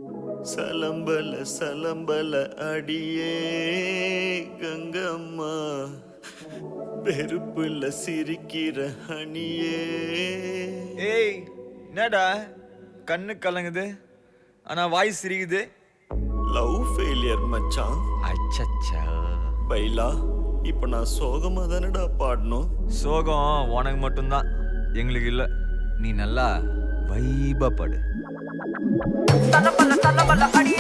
சலம்பல சலம்பல அடியே கங்கம்மா, வெறுப்புல சிரிக்கிற ஹனியே. ஏய் என்னடா கண்ணு கலங்குது ஆனா வாய் சிரிக்குது? லவ் ஃபெயிலியர் மச்சான். அச்சச்சா. பைலா, இப்ப நான் சோகமா தானடா பாடணும். சோகம் உனக்கு மட்டும்தான், எங்களுக்கு இல்ல. நீ நல்லா வைபா படு. தலபல தலபல அடி